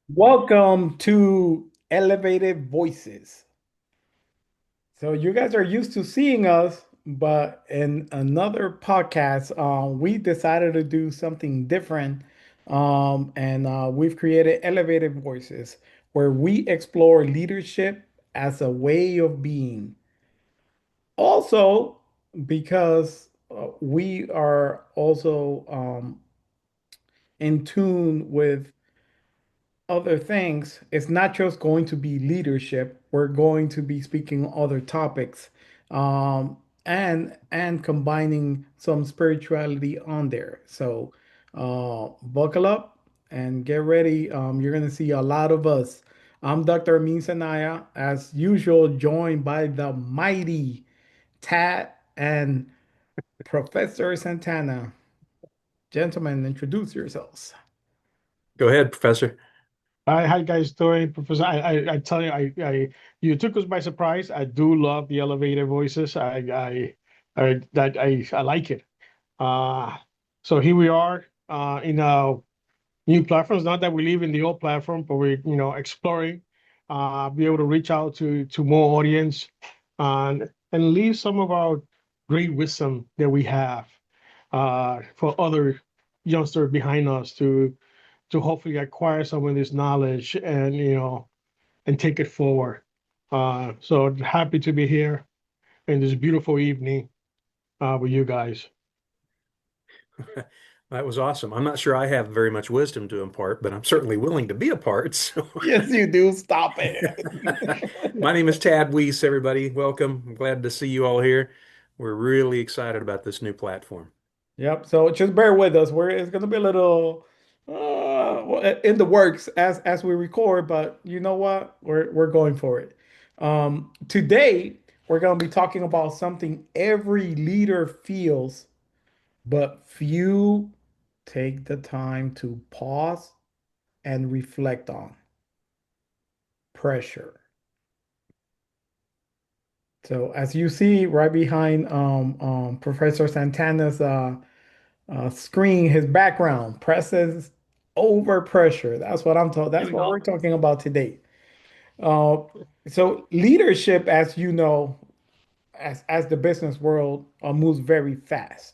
Welcome to Elevated Voices. So you guys are used to seeing us, but in another podcast, we decided to do something different, and we've created Elevated Voices, where we explore leadership as a way of being. Also, because we are also in tune with other things, it's not just going to be leadership. We're going to be speaking other topics, and combining some spirituality on there. So buckle up and get ready. You're gonna see a lot of us. I'm Dr. Amin Sanaia, as usual, joined by the mighty Tat and Professor Santana. Gentlemen, introduce yourselves. Go ahead, Professor. Hi, how you guys doing, Professor? I tell you, you took us by surprise. I do love the elevator voices. I like it. Uh, so here we are, in new platforms. Not that we live in the old platform, but we're exploring, be able to reach out to more audience, and leave some of our great wisdom that we have, for other youngsters behind us to hopefully acquire some of this knowledge and and take it forward. So happy to be here in this beautiful evening, with you guys. That was awesome. I'm not sure I have very much wisdom to impart, but I'm certainly willing to be a part. So, Yes, you do. Stop it. my name is Tad Weiss, everybody. Welcome. I'm glad to see you all here. We're really excited about this new platform. Yep. So just bear with us. It's gonna be a little in the works as we record, but you know what? We're going for it. Today we're gonna be talking about something every leader feels, but few take the time to pause and reflect on: pressure. So as you see right behind Professor Santana's screen, his background presses over pressure. That's what I'm talking. That's what we're talking about today. Uh, so leadership, as you know, as the business world moves very fast,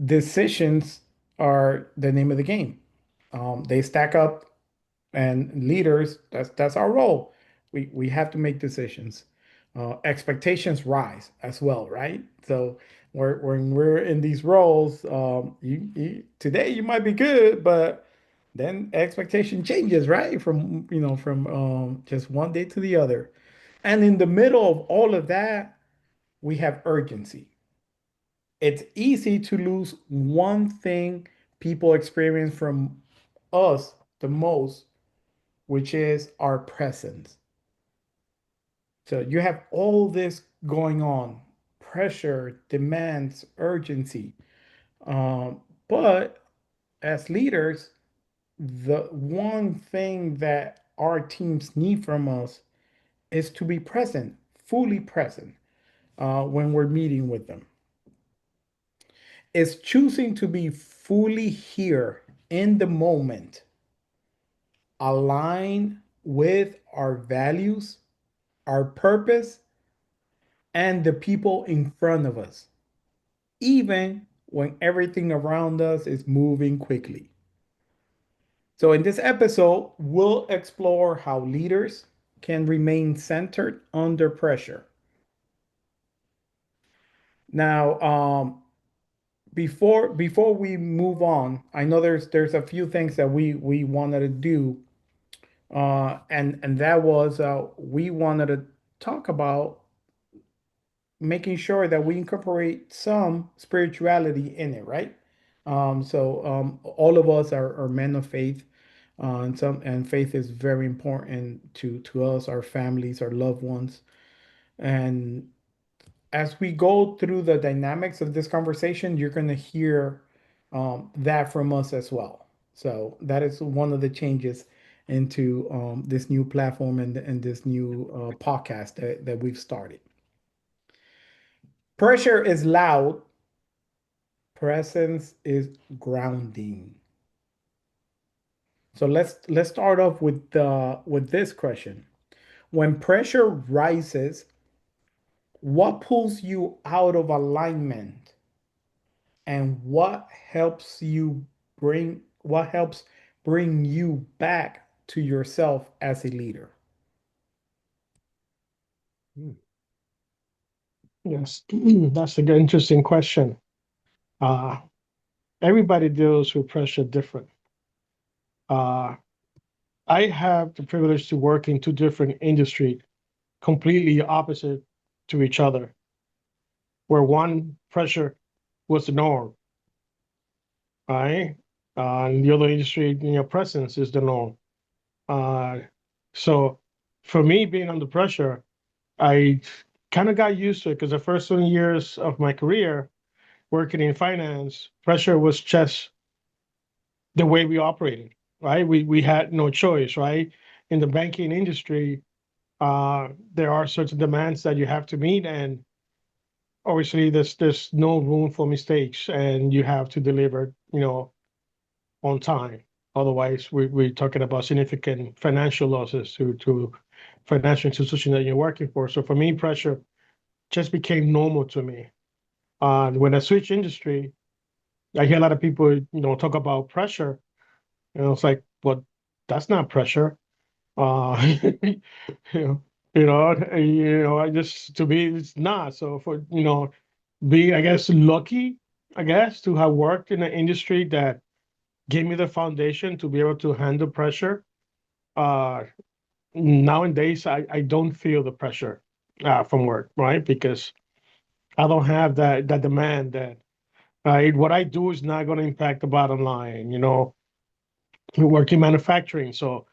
decisions are the name of the game. They stack up, and leaders, that's our role. We have to make decisions. Expectations rise as well, right? So when we're in these roles, today you might be good, but then expectation changes, right? From just one day to the other. And in the middle of all of that, we have urgency. It's easy to lose one thing people experience from us the most, which is our presence. So you have all this going on: pressure, demands, urgency. But as leaders, the one thing that our teams need from us is to be present, fully present, when we're meeting with them. It's choosing to be fully here in the moment, aligned with our values, our purpose, and the people in front of us, even when everything around us is moving quickly. So, in this episode, we'll explore how leaders can remain centered under pressure. Now, before we move on, I know there's a few things that we wanted to do, and that was we wanted to talk about making sure that we incorporate some spirituality in it, right? So all of us are men of faith, and faith is very important to us, our families, our loved ones. And as we go through the dynamics of this conversation, you're going to hear that from us as well. So that is one of the changes into this new platform and this new podcast that we've started. Pressure is loud, presence is grounding. So let's start off with this question. When pressure rises, what pulls you out of alignment and what helps bring you back to yourself as a leader? Hmm. Yes, that's an interesting question. Uh, Everybody deals with pressure different. Uh, I have the privilege to work in two different industries, completely opposite to each other, where one pressure was the norm, right? And the other industry, presence is the norm. Uh, so for me, being under pressure, I kind of got used to it because the first 20 years of my career working in finance, pressure was just the way we operated, right? We had no choice, right? In the banking industry, there are certain demands that you have to meet, and obviously there's no room for mistakes, and you have to deliver, on time. Otherwise, we're talking about significant financial losses to financial institution that you're working for. So for me, pressure just became normal to me. When I switched industry, I hear a lot of people, talk about pressure, it's like, well, that's not pressure. You know, I just to me it's not. So for being, I guess, lucky, I guess, to have worked in an industry that gave me the foundation to be able to handle pressure. Uh, Nowadays, I don't feel the pressure from work, right? Because I don't have that demand that what I do is not going to impact the bottom line. We work in manufacturing, so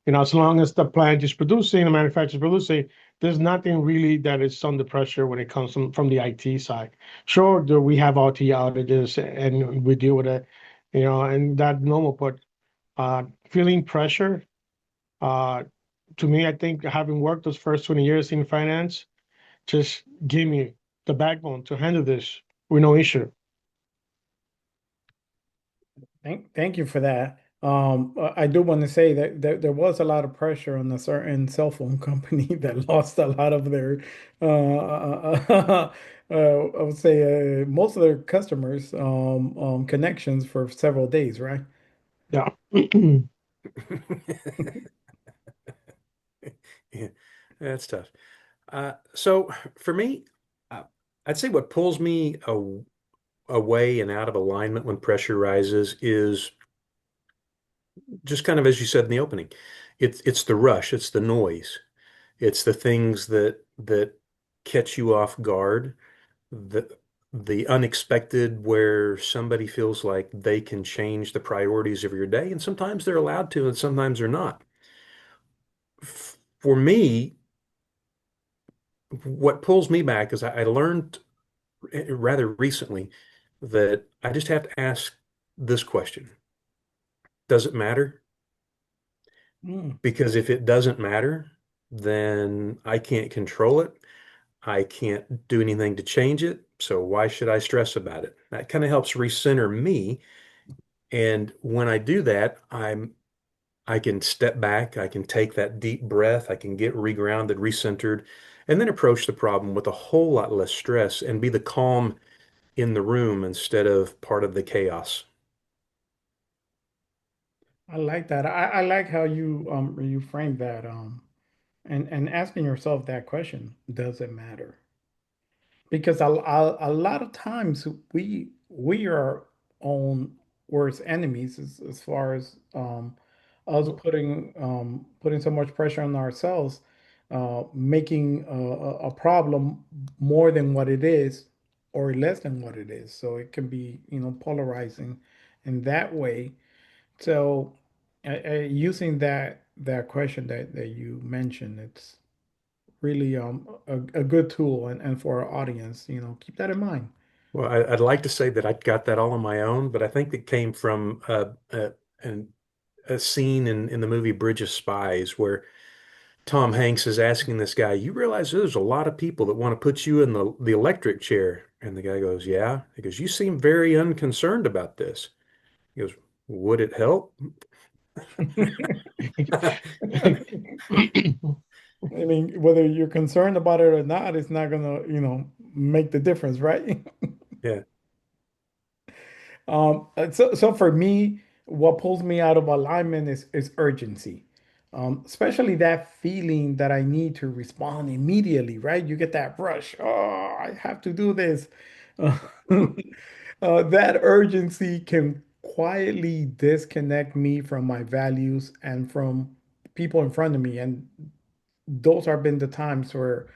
as long as the plant is producing, the manufacturer is producing, there's nothing really that is under pressure when it comes from the IT side. Sure, do we have IT outages and we deal with it, and that normal, but feeling pressure, uh, to me, I think having worked those first 20 years in finance just gave me the backbone to handle this with no issue. Thank you for that. I do want to say that there was a lot of pressure on a certain cell phone company that lost a lot of their, I would say, most of their customers connections for several days, right? Yeah. Yeah, that's tough. So for me, uh, I'd say what pulls me away and out of alignment when pressure rises is just kind of as you said in the opening. It's the rush, it's the noise, it's the things that catch you off guard, the the unexpected where somebody feels like they can change the priorities of your day, and sometimes they're allowed to, and sometimes they're not. For me, what pulls me back is I learned rather recently that I just have to ask this question. Does it matter? Mm. Because if it doesn't matter, then I can't control it. I can't do anything to change it. So why should I stress about it? That kind of helps recenter me. And when I do that, I can step back, I can take that deep breath, I can get regrounded, recentered, and then approach the problem with a whole lot less stress and be the calm in the room instead of part of the chaos. I like that. I like how you framed that and asking yourself that question, does it matter? Because a lot of times we are our own worst enemies as far as us putting so much pressure on ourselves, making a problem more than what it is or less than what it is. So it can be, polarizing in that way. So using that question that you mentioned, it's really a good tool and for our audience, keep that in mind. Well, I'd like to say that I got that all on my own, but I think it came from an, a scene in the movie Bridge of Spies where Tom Hanks is asking this guy, "You realize there's a lot of people that want to put you in the electric chair?" And the guy goes, "Yeah." He goes, "You seem very unconcerned about this." He goes, "Would it help?" I mean, whether you're concerned about it or not, it's not gonna, make the difference, right? Yeah. So for me, what pulls me out of alignment is urgency. Especially that feeling that I need to respond immediately, right? You get that rush. Oh, I have to do this. Uh, that urgency can quietly disconnect me from my values and from people in front of me. And those have been the times where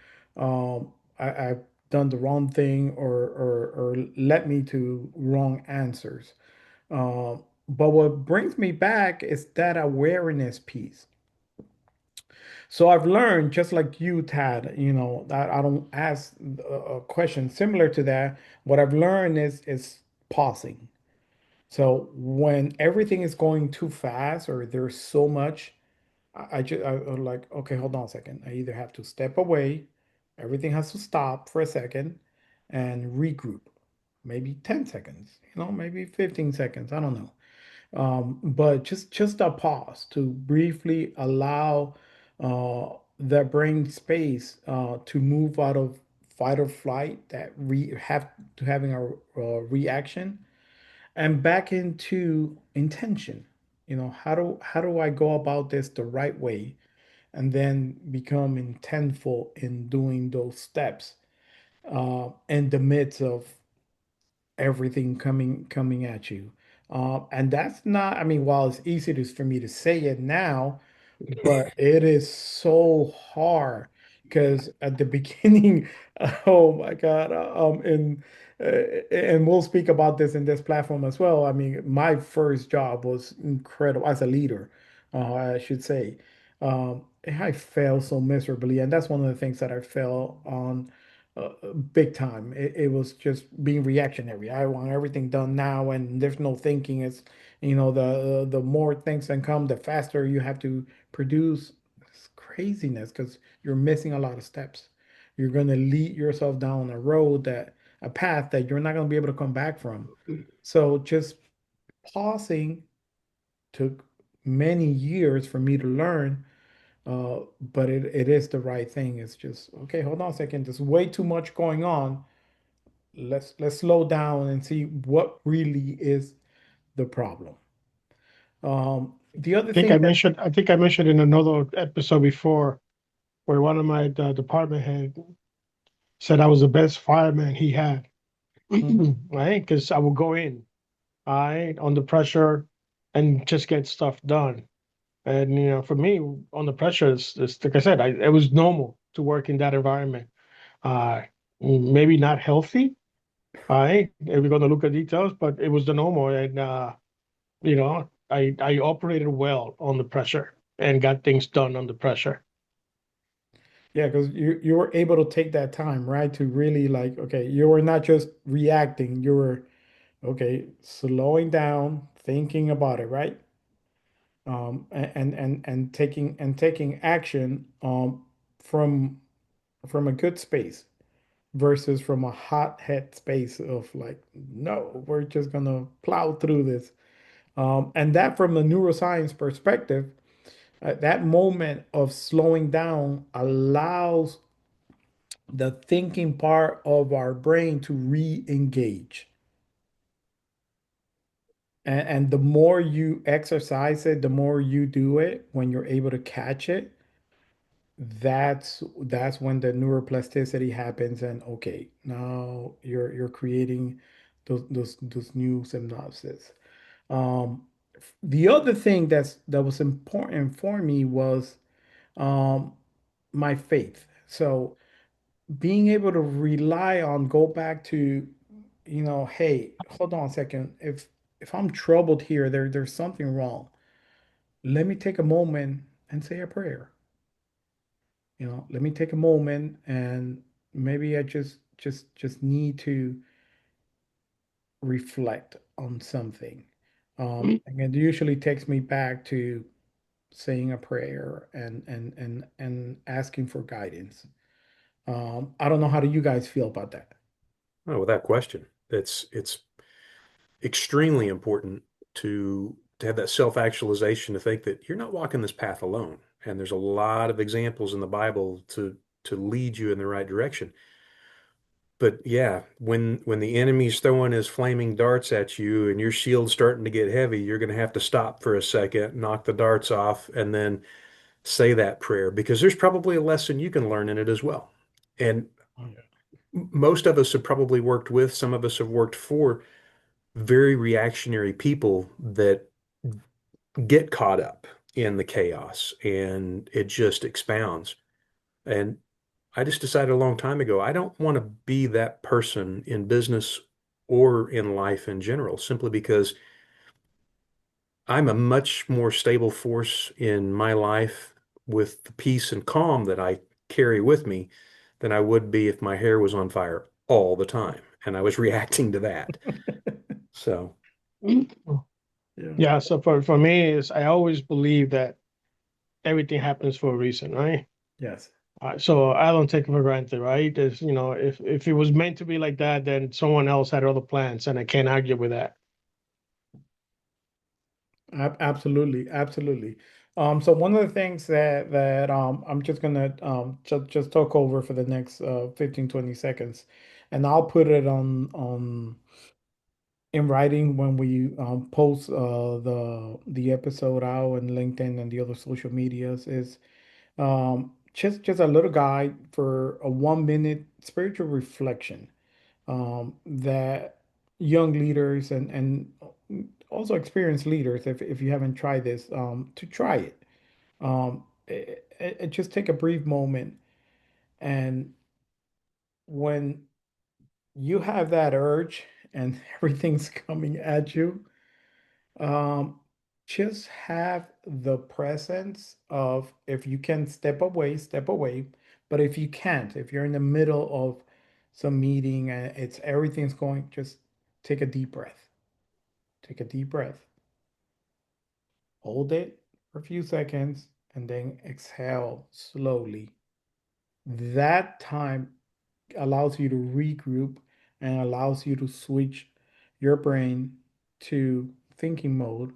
I've done the wrong thing or led me to wrong answers. But what brings me back is that awareness piece. So I've learned, just like you, Tad, that I don't ask a question similar to that. What I've learned is pausing. So when everything is going too fast or there's so much, I'm like, okay, hold on a second. I either have to step away, everything has to stop for a second, and regroup. Maybe 10 seconds, maybe 15 seconds. I don't know. But just a pause to briefly allow the brain space to move out of fight or flight that re have to having a reaction and back into intention. How do I go about this the right way and then become intentful in doing those steps in the midst of everything coming at you. And that's not, I mean, while it's easy for me to say it now, but it is so hard because at the beginning, oh my God, and we'll speak about this in this platform as well. I mean, my first job was incredible as a leader, I should say. I failed so miserably, and that's one of the things that I fell on big time. It was just being reactionary. I want everything done now, and there's no thinking. It's the more things that come, the faster you have to produce. It's craziness because you're missing a lot of steps. You're going to lead yourself down a path that you're not going to be able to come back from. So just pausing took many years for me to learn, but it is the right thing. It's just, okay, hold on a second. There's way too much going on. Let's slow down and see what really is the problem. The other thing that I think I mentioned in another episode before where one of my department head said I was the best fireman he had, mm, right? Because I would go in, right, under pressure and just get stuff done. And for me, under pressure, it's like I said, it was normal to work in that environment. Uh, Maybe not healthy, right? If we're going to look at details, but it was the normal, and I operated well under pressure and got things done under pressure. yeah, because you were able to take that time, right? To really like, okay, you were not just reacting, you were okay, slowing down, thinking about it, right? And taking action from from a good space versus from a hot head space of like, no, we're just gonna plow through this. And that from the neuroscience perspective, that moment of slowing down allows the thinking part of our brain to re-engage. And the more you exercise it, the more you do it, when you're able to catch it, that's when the neuroplasticity happens. And okay, now you're creating those new synapses. Um, the other thing that was important for me was um, my faith. So being able to rely on, go back to, hey, hold on a second. If I'm troubled here, there's something wrong. Let me take a moment and say a prayer. Let me take a moment and maybe I just need to reflect on something. And it usually takes me back to saying a prayer and asking for guidance. I don't know, how do you guys feel about that? Oh, without question. It's extremely important to to have that self-actualization to think that you're not walking this path alone. And there's a lot of examples in the Bible to lead you in the right direction. But yeah, when the enemy's throwing his flaming darts at you and your shield's starting to get heavy, you're going to have to stop for a second, knock the darts off, and then say that prayer because there's probably a lesson you can learn in it as well. And Oh, yeah. most of us have probably worked with, some of us have worked for very reactionary people that get caught up in the chaos and it just expounds. And I just decided a long time ago, I don't want to be that person in business or in life in general, simply because I'm a much more stable force in my life with the peace and calm that I carry with me than I would be if my hair was on fire all the time and I was reacting to that. So, Yeah. Yeah, so for me is I always believe that everything happens for a reason, right? Yes. So I don't take it for granted, right? There's, if it was meant to be like that, then someone else had other plans, and I can't argue with that. Absolutely, absolutely. So one of the things that I'm just gonna just talk over for the next 15, 20 seconds, and I'll put it on in writing when we post the episode out on LinkedIn and the other social medias is just a little guide for a 1 minute spiritual reflection that young leaders and also experienced leaders, if you haven't tried this, to try it. Just take a brief moment, and when you have that urge and everything's coming at you, um, just have the presence of, if you can step away, step away. But if you can't, if you're in the middle of some meeting and it's everything's going, just take a deep breath. Take a deep breath. Hold it for a few seconds and then exhale slowly. That time allows you to regroup and allows you to switch your brain to thinking mode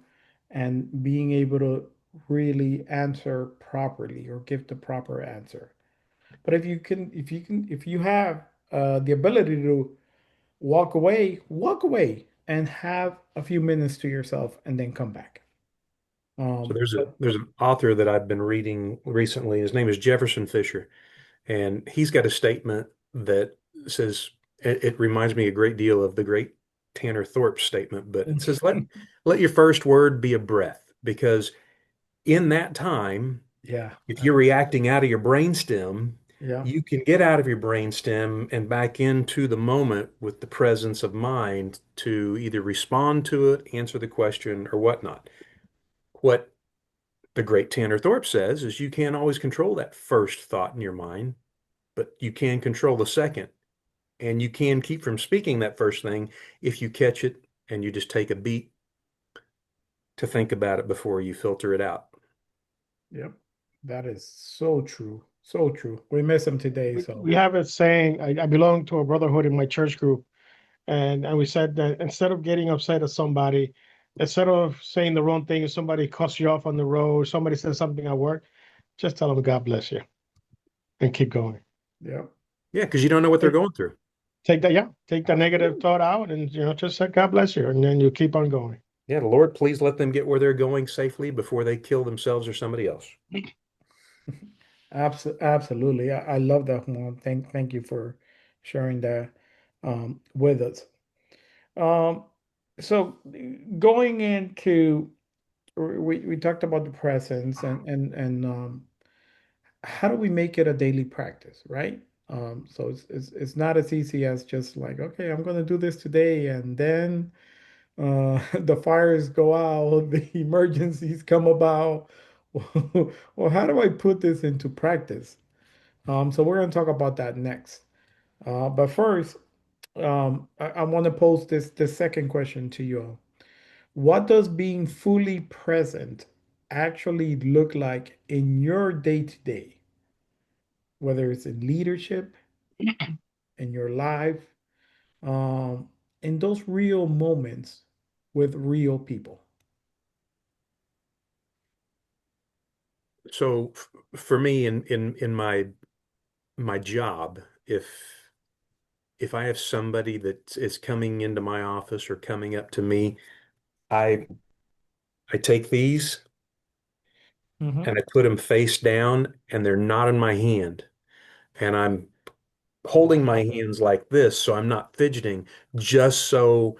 and being able to really answer properly or give the proper answer. But if you have the ability to walk away and have a few minutes to yourself and then come back. so But there's an author that I've been reading recently. His name is Jefferson Fisher, and he's got a statement that says it reminds me a great deal of the great Tanner Thorpe statement, but it says let your first word be a breath, because in that time, yeah, if you're reacting out of your brainstem, yeah, you can get out of your brainstem and back into the moment with the presence of mind to either respond to it, answer the question, or whatnot. What the great Tanner Thorpe says is you can't always control that first thought in your mind, but you can control the second. And you can keep from speaking that first thing if you catch it and you just take a beat to think about it before you filter it out. yep. That is so true. So true. We miss him today, so We have a saying. I belong to a brotherhood in my church group, and we said that instead of getting upset at somebody, instead of saying the wrong thing, if somebody cuts you off on the road, somebody says something at work, just tell them God bless you and keep going. yeah. Yeah, because you don't know what they're Take, going through. take that, yeah, take the negative Absolutely. thought out, and just say God bless you, and then you keep on going. Yeah, Lord, please let them get where they're going safely before they kill themselves or somebody else. Absolutely. I love that one. Thank you for sharing that with us. Um, so going into we talked about the presence and how do we make it a daily practice, right? So it's not as easy as just like, okay, I'm gonna do this today and then the fires go out, the emergencies come about. Well, how do I put this into practice? So we're going to talk about that next. But first, I want to pose this second question to you all. What does being fully present actually look like in your day to day, whether it's in leadership, in your life, um, in those real moments with real people? So for me in my job, if I have somebody that is coming into my office or coming up to me, I I take these Hmm. and I put them face down and they're not in my hand. And I'm holding my Wow. hands like this so I'm not fidgeting, just so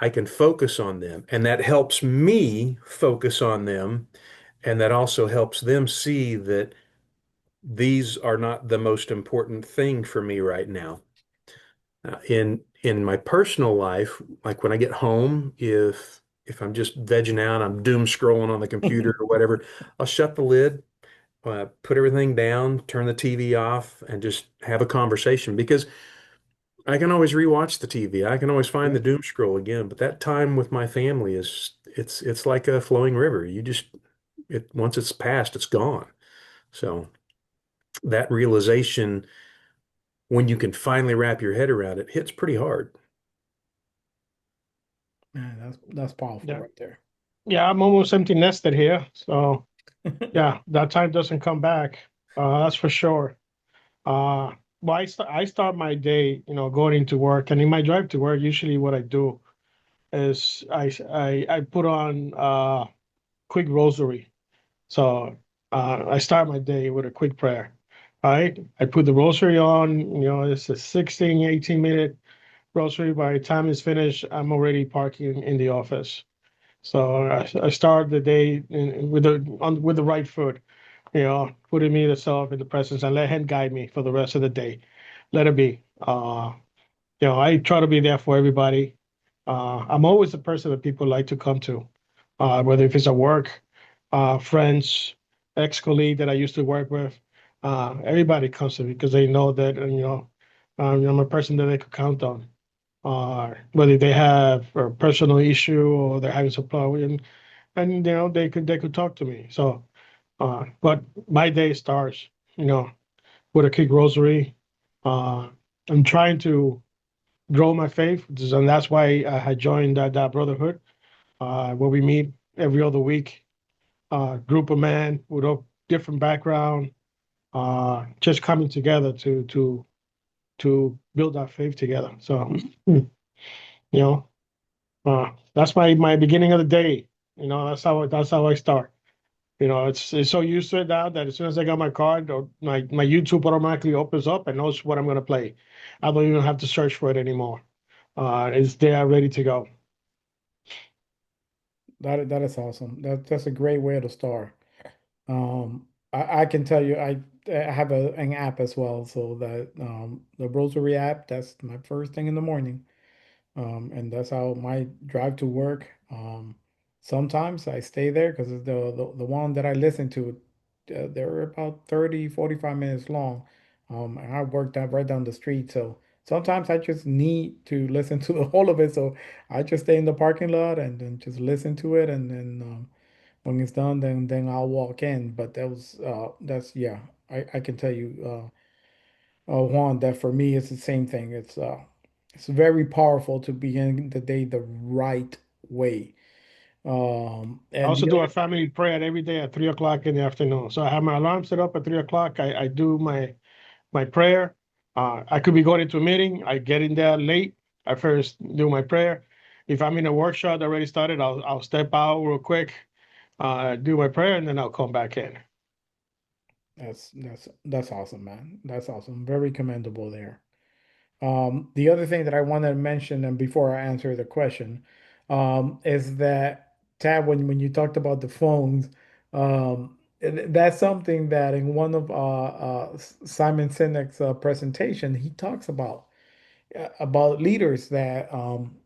I can focus on them. And that helps me focus on them. And that also helps them see that these are not the most important thing for me right now. In my personal life, like when I get home, if I'm just vegging out, I'm doom scrolling on the computer or whatever, I'll shut the lid, put everything down, turn the TV off, and just have a conversation because I can always rewatch the TV. I can always find Yeah. the doom scroll again. But that time with my family is it's like a flowing river. You just it once it's passed, it's gone. So that realization, when you can finally wrap your head around it, hits pretty hard. Man, that's powerful Yeah. right there. Yeah, I'm almost empty nested here. So yeah, that time doesn't come back. That's for sure. Uh, well, I start my day, going into work, and in my drive to work, usually what I do is I put on quick rosary. So I start my day with a quick prayer. All right. I put the rosary on, it's a 16, 18-minute rosary. By the time it's finished, I'm already parking in the office. So I start the day with the right foot, putting me myself in the presence and let him guide me for the rest of the day. Let it be. I try to be there for everybody. I'm always the person that people like to come to, whether if it's at work, friends, ex-colleague that I used to work with. Everybody comes to me because they know that, I'm a person that they could count on. Whether they have a personal issue or they're having some problem, and they could talk to me. So, but my day starts, with a quick rosary. Uh, I'm trying to grow my faith, and that's why I had joined that brotherhood, where we meet every other week, group of men with a different background, just coming together to build our faith together. So, know, that's my beginning of the day. That's how I start. It's so used to it now that as soon as I got my card, or my YouTube automatically opens up and knows what I'm gonna play. I don't even have to search for it anymore. It's there ready to go. That is awesome. That's a great way to start. I can tell you, I have an app as well, so that the Rosary app, that's my first thing in the morning. And that's how my drive to work. Sometimes I stay there because the one that I listen to, they're about 30, 45 minutes long. And I work down right down the street. So sometimes I just need to listen to the whole of it. So I just stay in the parking lot and then just listen to it. And then when it's done, then I'll walk in. But that's yeah, I can tell you, Juan, that for me it's the same thing. It's very powerful to begin the day the right way. I And also the do other a family prayer every day at 3 o'clock in the afternoon. So I have my alarm set up at 3 o'clock. I do my prayer. I could be going into a meeting. I get in there late. I first do my prayer. If I'm in a workshop that already started, I'll step out real quick, do my prayer, and then I'll come back in. that's awesome, man. That's awesome. Very commendable there. The other thing that I want to mention, and before I answer the question, is that Tab, when you talked about the phones, that's something that in one of Simon Sinek's presentation, he talks about leaders that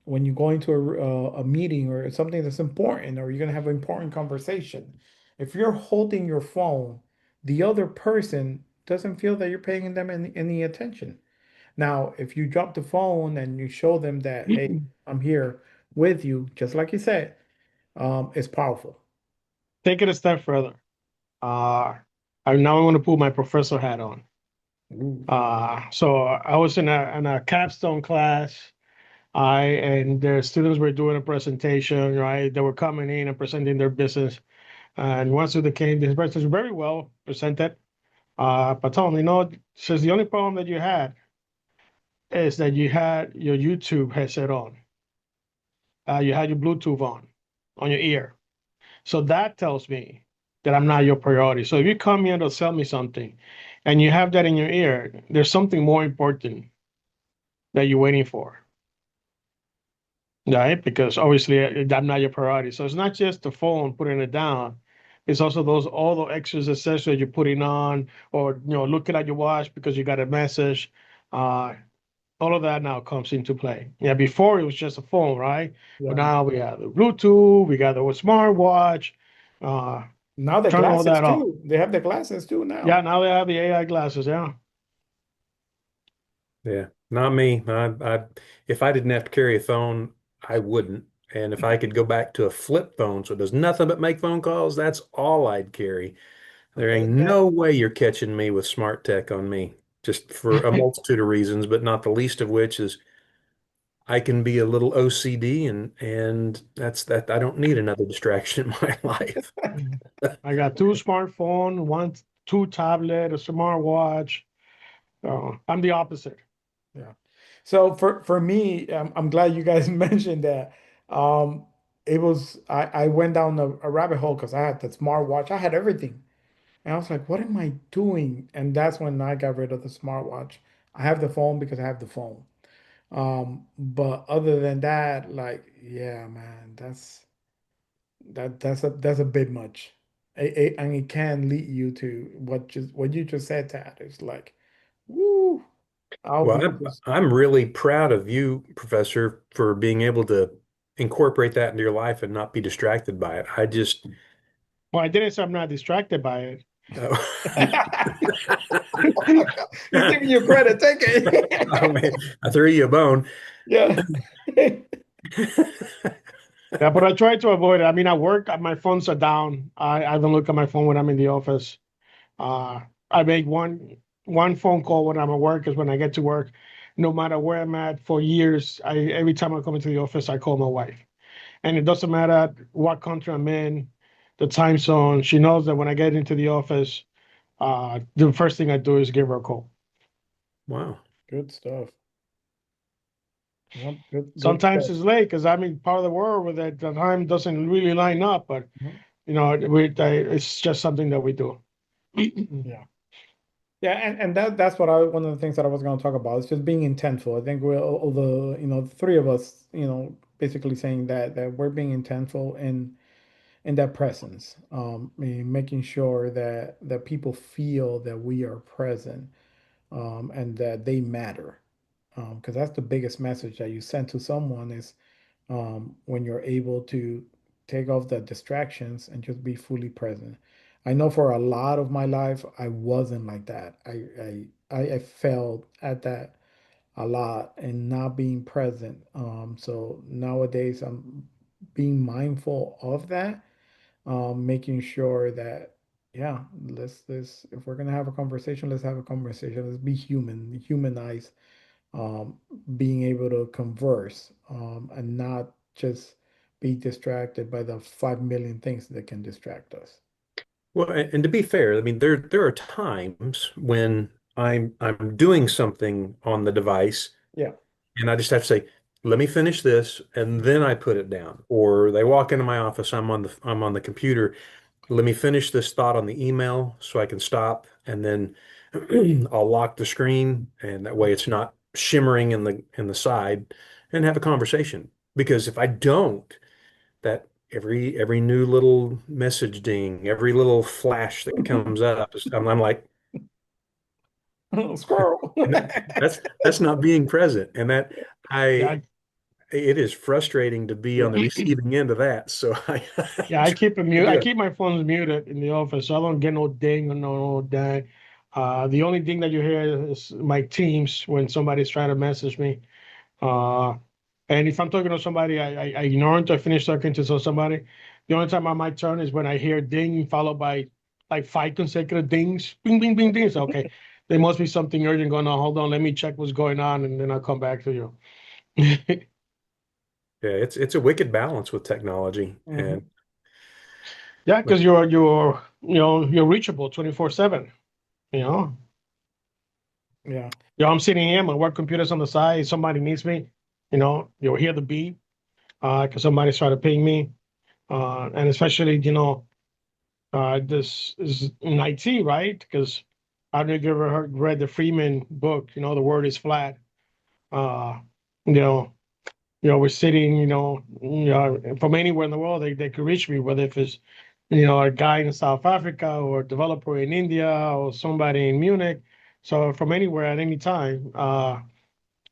when you go into a meeting or something that's important, or you're going to have an important conversation, if you're holding your phone, the other person doesn't feel that you're paying them any attention. Now, if you drop the phone and you show them that, hey, I'm here with you, just like you said, it's powerful. Take it a step further. Uh, I'm going to put my professor hat on. Ooh. So I was in a capstone class. And the students were doing a presentation, right? They were coming in and presenting their business. And once it came, this person was very well presented. But told me, no, says the only problem that you had is that you had your YouTube headset on. You had your Bluetooth on your ear. So that tells me that I'm not your priority. So if you come here to sell me something and you have that in your ear, there's something more important that you're waiting for, right? Because obviously I'm not your priority. So it's not just the phone putting it down. It's also those all the extras accessories you're putting on, or looking at your watch because you got a message. Uh, all of that now comes into play. Yeah, before it was just a phone, right? But Yeah. now we have the Bluetooth, we got the smartwatch. Uh, Now the turn all glasses that off. too. They have the glasses too Yeah, now. now they have the AI glasses. Yeah. Yeah, not me. If I didn't have to carry a phone, I wouldn't. And if I could go back to a flip phone, so it does nothing but make phone calls, that's all I'd carry. There ain't Yeah. no way you're catching me with smart tech on me, just for a multitude of reasons, but not the least of which is I can be a little OCD and that's that I don't need another distraction in my life. I got two smartphone, two tablet, a smartwatch. I'm the opposite. Yeah. So for me, I'm glad you guys mentioned that. Um, it was I went down a rabbit hole because I had the smartwatch. I had everything. And I was like, what am I doing? And that's when I got rid of the smartwatch. I have the phone because I have the phone. But other than that, like, yeah, man, that's a bit much. And it can lead you to what you just said, Tad. It's like, woo, I'll Well, be I'm just I'm really proud of you, Professor, for being able to incorporate that into your life and not be distracted by it. I just Well, I didn't say I'm not distracted by He's oh giving you credit. Take it. man, I threw you a bone. Yeah. Yeah, but I try to avoid it. I mean, at work, my phones are down. I don't look at my phone when I'm in the office. Uh, I make one phone call when I'm at work is when I get to work. No matter where I'm at for years, I every time I come into the office, I call my wife. And it doesn't matter what country I'm in, the time zone. She knows that when I get into the office, the first thing I do is give her a call. Wow. Good stuff. Yep, good Sometimes stuff. it's late because I'm in part of the world where the time doesn't really line up, but Mhm. it's just something that we do. Yeah. Yeah, and that's what I one of the things that I was going to talk about is just being intentful. I think we're all the three of us, basically saying that we're being intentful in that presence. I mean, making sure that people feel that we are present, and that they matter. Because that's the biggest message that you send to someone is when you're able to take off the distractions and just be fully present. I know for a lot of my life, I wasn't like that. I failed at that a lot and not being present. So nowadays, I'm being mindful of that, making sure that, yeah, let's if we're gonna have a conversation, let's have a conversation. Let's be human, humanize, um, being able to converse, and not just be distracted by the 5 million things that can distract us. Well, and to be fair, I mean there are times when I'm doing something on the device Yeah. and I just have to say, let me finish this, and then I put it down. Or they walk into my office, I'm on the computer. Let me finish this thought on the email so I can stop, and then I'll lock the screen, and that way it's not shimmering in the side, and have a conversation. Because if I don't, that every new little message ding, every little flash that comes up, I'm like, Squirrel. that's not being present, and that Yeah, I it is frustrating to be on the receiving end of that. So I, yeah, I try keep it to mute. I do it. keep my phones muted in the office, so I don't get no ding or no dang. The only thing that you hear is my Teams when somebody's trying to message me. Uh, and if I'm talking to somebody, I ignore until I finish talking to somebody. The only time I might turn is when I hear ding followed by like five consecutive dings, bing, bing, bing, ding. So okay, there must be something urgent going on. Hold on, let me check what's going on, and then I'll come back to you. Yeah, it's a wicked balance with technology, Mhm. and Yeah, But because you're reachable 24/7. You know, Yeah. I'm sitting here, my work computer's on the side. Somebody needs me. You'll hear the beep because somebody's trying to ping me. And especially, this is in IT, right? Because I don't know if you ever read the Freeman book. The word is flat. Uh, you know, we're sitting, from anywhere in the world, they could reach me, whether if it's, a guy in South Africa or a developer in India or somebody in Munich. So from anywhere at any time,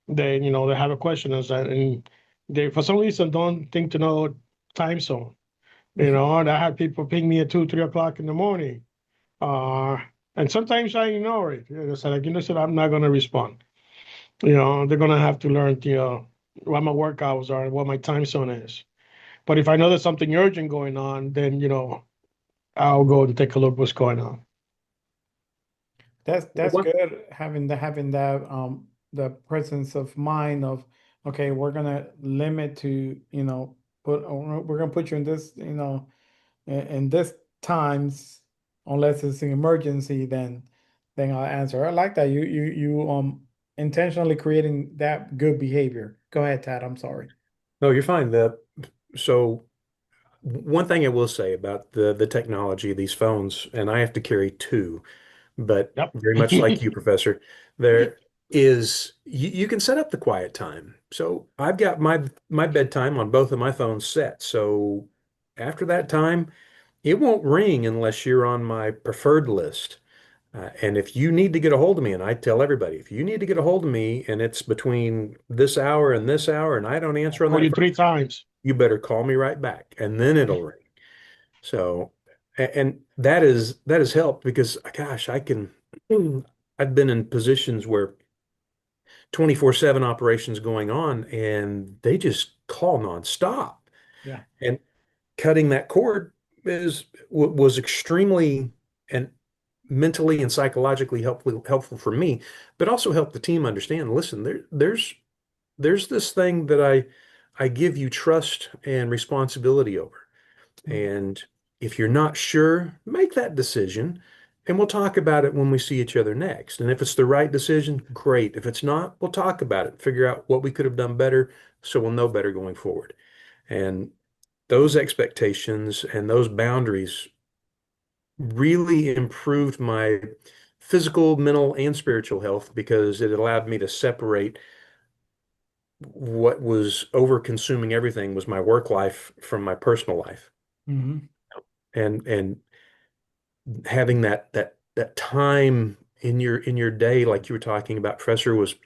they have a question and they, for some reason, don't think to know time zone. And I have people ping me at 2, 3 o'clock in the morning. Uh, and sometimes I ignore it. So like, so I'm not going to respond. They're going to have to learn, what my work hours are and what my time zone is. But if I know there's something urgent going on, then, I'll go and take a look what's going on. That's one, good having that the presence of mind of okay, we're gonna limit to, put we're gonna put you in this, in this times unless it's an emergency, then I'll answer. I like that. You intentionally creating that good behavior. Go ahead, Tad. I'm sorry. no, you're fine. So one thing I will say about the technology, these phones, and I have to carry two, but Yep. very much like you, Professor, there is you can set up the quiet time. So I've got my bedtime on both of my phones set. So after that time, it won't ring unless you're on my preferred list. And if you need to get a hold of me, and I tell everybody, if you need to get a hold of me and it's between this hour and I don't answer on Call that you first, 3 times. you better call me right back and then it'll ring. So, and that has helped because gosh, I've been in positions where 24/7 operations going on and they just call nonstop. Yeah. And cutting that cord was extremely and mentally and psychologically helpful for me, but also helped the team understand, listen, there's this thing that I give you trust and responsibility over. Mhm. And if you're not sure, make that decision and we'll talk about it when we see each other next. And if it's the right decision, great. If it's not, we'll talk about it, figure out what we could have done better so we'll know better going forward. And those expectations and those boundaries really improved my physical, mental, and spiritual health because it allowed me to separate what was over consuming everything was my work life from my personal life. Mhm. And having that time in your day, like you were talking about, Professor, was,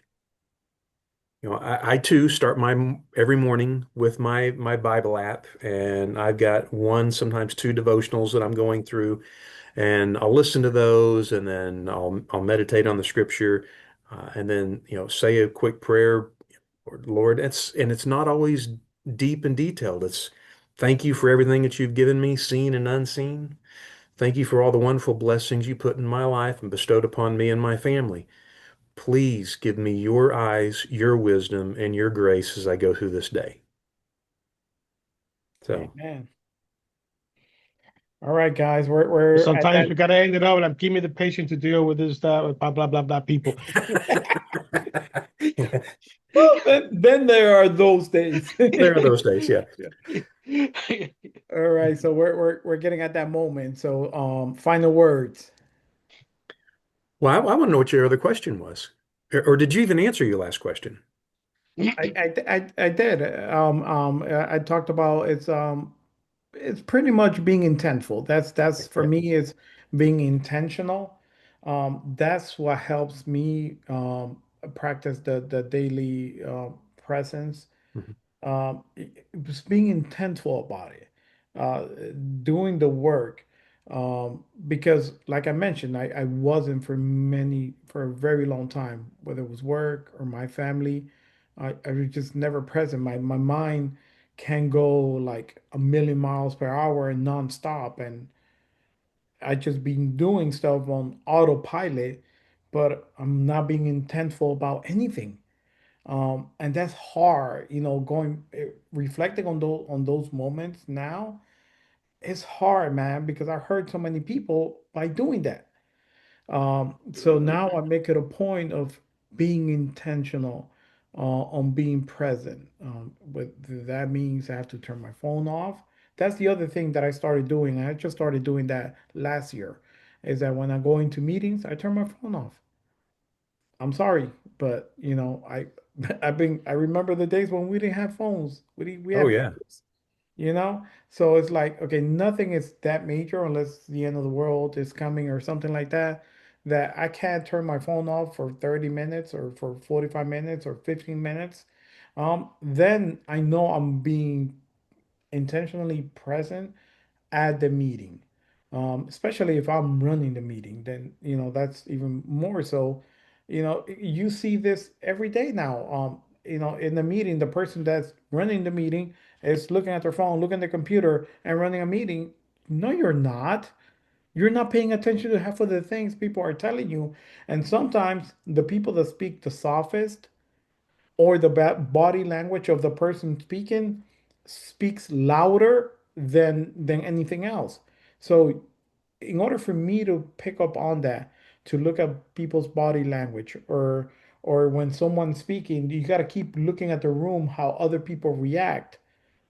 I too start my every morning with my Bible app, and I've got one, sometimes two devotionals that I'm going through, and I'll listen to those, and then I'll meditate on the scripture, and then say a quick prayer. Lord, it's not always deep and detailed. It's thank you for everything that you've given me, seen and unseen. Thank you for all the wonderful blessings you put in my life and bestowed upon me and my family. Please give me your eyes, your wisdom, and your grace as I go through this day. So, Amen. All right, guys, we're at Sometimes that. we gotta end it up like give me the patience to deal with this stuff, blah blah blah blah people. Well, then there are those days. there are those days, yeah. All right, so we're getting at that moment. So final words. Well, I want to know what your other question was. Or did you even answer your last question? I did. I talked about it's pretty much being intentful. That's for Yeah. me is being intentional. That's what helps me practice the daily presence. Mhm. Just being intentful about it, uh, doing the work. Because, like I mentioned, I wasn't for a very long time, whether it was work or my family. I was just never present. My mind can go like a million miles per hour and nonstop, and I just been doing stuff on autopilot, but I'm not being intentful about anything. And that's hard, going reflecting on those moments now. it's hard, man, because I hurt so many people by doing that. So now I make it a point of being intentional on being present. But that means I have to turn my phone off. That's the other thing that I started doing. I just started doing that last year, is that when I go into meetings, I turn my phone off. I'm sorry, but I remember the days when we didn't have phones. We Oh had yeah. letters, So it's like, okay, nothing is that major unless the end of the world is coming or something like that, that I can't turn my phone off for 30 minutes or for 45 minutes or 15 minutes. Then I know I'm being intentionally present at the meeting. Especially if I'm running the meeting, then that's even more so. You see this every day now. In the meeting, the person that's running the meeting is looking at their phone, looking at the computer, and running a meeting. No, you're not. You're not paying attention to half of the things people are telling you. And sometimes the people that speak the softest or the body language of the person speaking speaks louder than anything else. So in order for me to pick up on that, to look at people's body language, or when someone's speaking, you got to keep looking at the room, how other people react.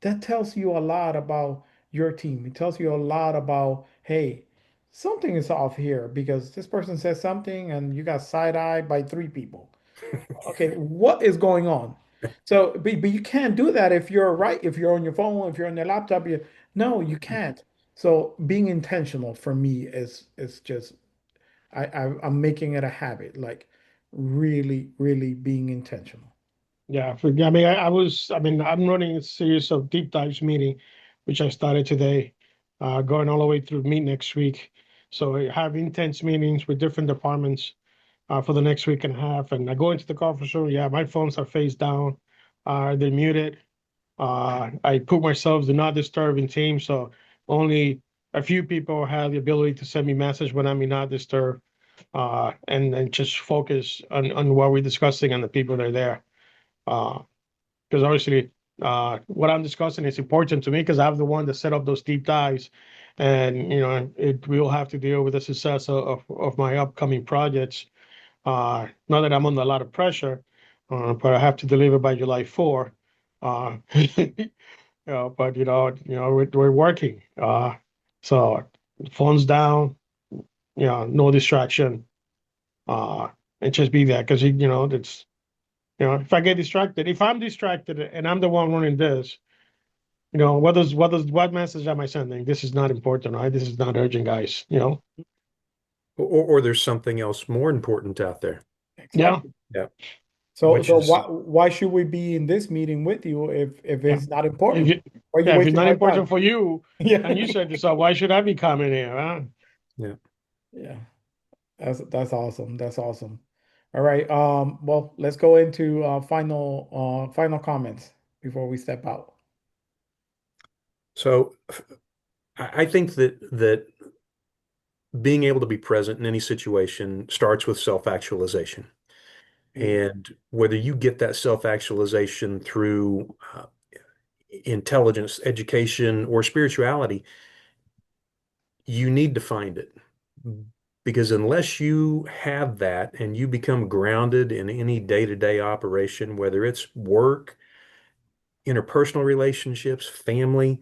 That tells you a lot about your team. It tells you a lot about, hey, something is off here because this person says something and you got side eye by three people. Okay, what is going on? So, but you can't do that if you're right, if you're on your phone, if you're on your laptop, no, you can't. So being intentional for me is just I'm making it a habit, like really, really being intentional. Yeah, I mean, I'm running a series of deep dives meeting, which I started today, going all the way through meet next week. So I have intense meetings with different departments for the next week and a half. And I go into the conference room. Yeah, my phones are face down. They're muted. I put myself do not disturb in Teams, so only a few people have the ability to send me message when I'm in not disturb, and just focus on what we're discussing and the people that are there. Uh, because obviously, what I'm discussing is important to me because I'm the one that set up those deep dives, and it will have to deal with the success of my upcoming projects. Not that I'm under a lot of pressure, but I have to deliver by July 4. But we're working. So phones down, no distraction, uh, and just be there because it's if I get distracted, if I'm distracted and I'm the one running this, what message am I sending? This is not important, right? This is not urgent, guys. Or there's something else more important out there. Yeah, Exactly. Yeah. So Which so is why should we be in this meeting with you if yeah. it's not If important? you, Why are you yeah, if it's wasting not our time? important for you, Yeah. and you said this, why should I be coming here? Huh? yeah. Yeah. That's awesome. That's awesome. All right. Well, let's go into final comments before we step out. So I think that being able to be present in any situation starts with self-actualization. Ooh. And whether you get that self-actualization through intelligence, education, or spirituality, you need to find it. Because unless you have that and you become grounded in any day-to-day operation, whether it's work, interpersonal relationships, family,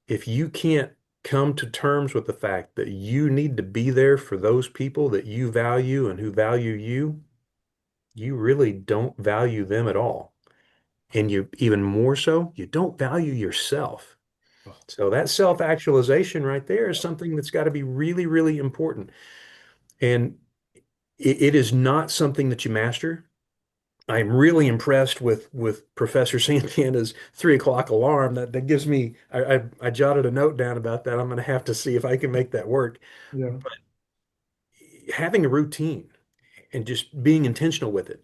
if you can't come to terms with the fact that you need to be there for those people that you value and who value you, you really don't value them at all. And you, even more so, you don't value yourself. Oh, So that self-actualization right there is something that's got to be really, really important. And it is not something that you master. I'm really impressed with Professor Santana's 3 o'clock alarm. That gives me. I jotted a note down about that. I'm going to have to see if I can make that work. yeah. But having a routine and just being intentional with it.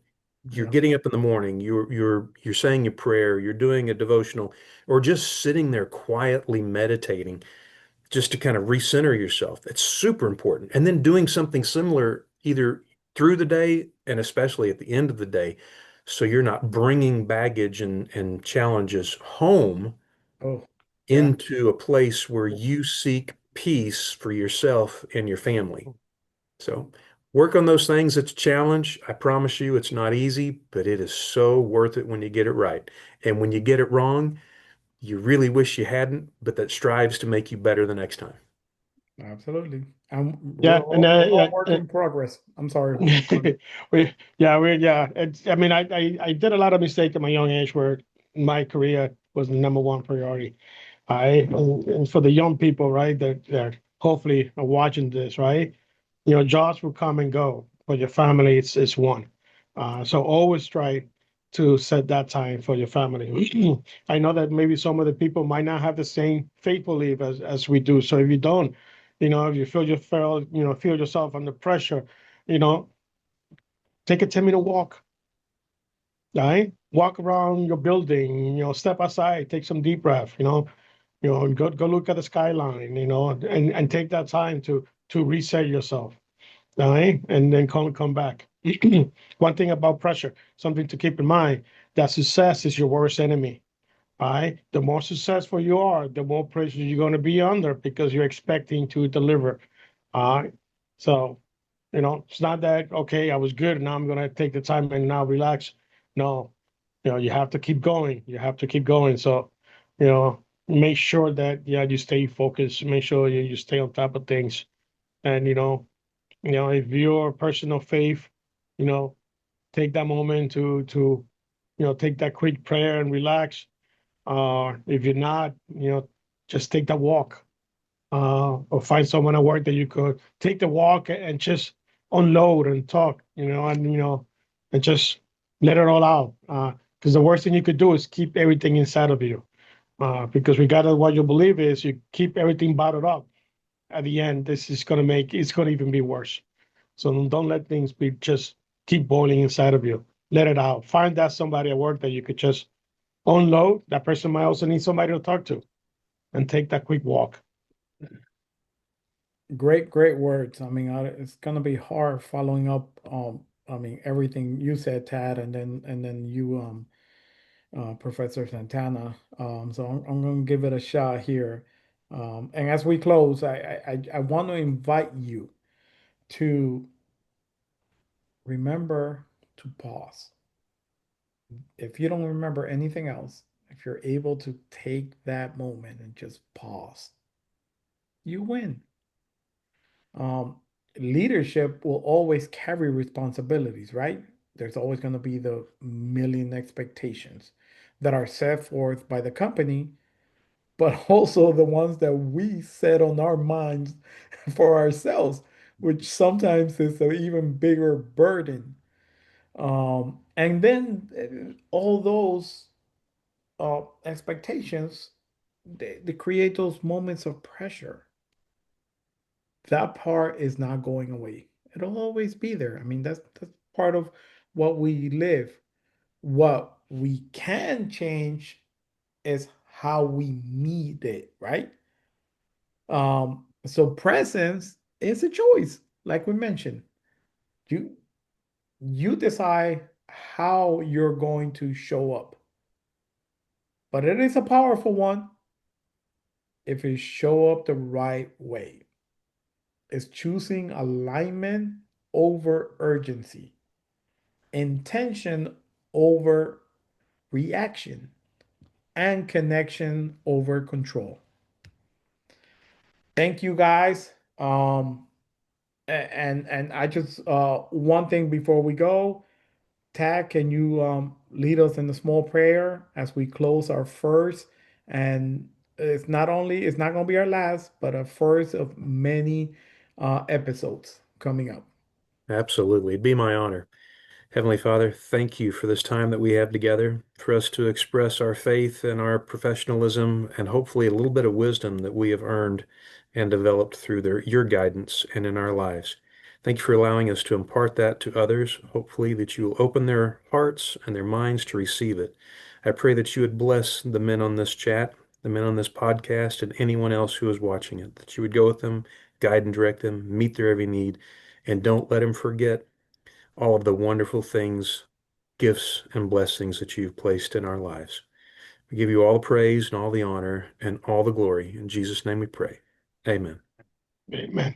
You're Yeah. getting up in the morning. You're saying your prayer. You're doing a devotional, or just sitting there quietly meditating, just to kind of recenter yourself. It's super important. And then doing something similar either through the day and especially at the end of the day, so you're not bringing baggage and challenges home Oh. Yeah, into a place where you seek peace for yourself and your family. So work on those things. It's a challenge. I promise you it's not easy, but it is so worth it when you get it right. And when you get it wrong, you really wish you hadn't, but that strives to make you better the next time. absolutely. And Yeah, and we're all work in progress. I'm sorry, Juan. yeah. I mean, I did a lot of mistakes at my young age where my career was the number one priority. And for the young people, right, that hopefully are watching this, right, jobs will come and go, but your family is one. So always try to set that time for your family. I know that maybe some of the people might not have the same faith belief as we do. So if you don't, if you feel yourself under pressure, you know, take a 10-minute walk, right? Walk around your building, step outside, take some deep breath, and go look at the skyline, and take that time to reset yourself, all right? And then come back. One thing about pressure, something to keep in mind, that success is your worst enemy. All right. The more successful you are, the more pressure you're going to be under because you're expecting to deliver. All right. So, it's not that, okay, I was good. Now I'm going to take the time and now relax. No, you have to keep going. You have to keep going. So, make sure that, yeah, you stay focused. Make sure you stay on top of things. And, if you're a person of faith, you know, take that moment to take that quick prayer and relax. If you're not, just take that walk, or find someone at work that you could take the walk and just unload and talk, and just let it all out. Because the worst thing you could do is keep everything inside of you. Because regardless of what you believe is, you keep everything bottled up. At the end, this is going to it's going to even be worse. So don't let things be just keep boiling inside of you. Let it out. Find that somebody at work that you could just unload. That person might also need somebody to talk to and take that quick walk. Great, great words. I mean, it's gonna be hard following up. I mean, everything you said, Tad, and then you, Professor Santana. So I'm gonna give it a shot here. And as we close, I want to invite you to remember to pause. If you don't remember anything else, if you're able to take that moment and just pause, you win. Um, Leadership will always carry responsibilities, right? There's always going to be the million expectations that are set forth by the company, but also the ones that we set on our minds for ourselves, which sometimes is an even bigger burden. And then all those expectations, they create those moments of pressure. That part is not going away. It'll always be there. I mean, that's part of what we live. What we can change is how we meet it, right? So presence is a choice, like we mentioned. You you decide how you're going to show up. But it is a powerful one if you show up the right way. It's choosing alignment over urgency, intention over reaction, and connection over control. Thank you guys. And I just one thing before we go, Tag, can you lead us in the small prayer as we close our first, and it's not going to be our last, but a first of many episodes coming up. Absolutely. It'd be my honor. Heavenly Father, thank you for this time that we have together, for us to express our faith and our professionalism and hopefully a little bit of wisdom that we have earned and developed through your guidance and in our lives. Thank you for allowing us to impart that to others. Hopefully that you will open their hearts and their minds to receive it. I pray that you would bless the men on this chat, the men on this podcast, and anyone else who is watching it, that you would go with them, guide and direct them, meet their every need, and don't let them forget all of the wonderful things, gifts, and blessings that you've placed in our lives. We give you all the praise and all the honor and all the glory. In Jesus' name we pray. Amen. Amen.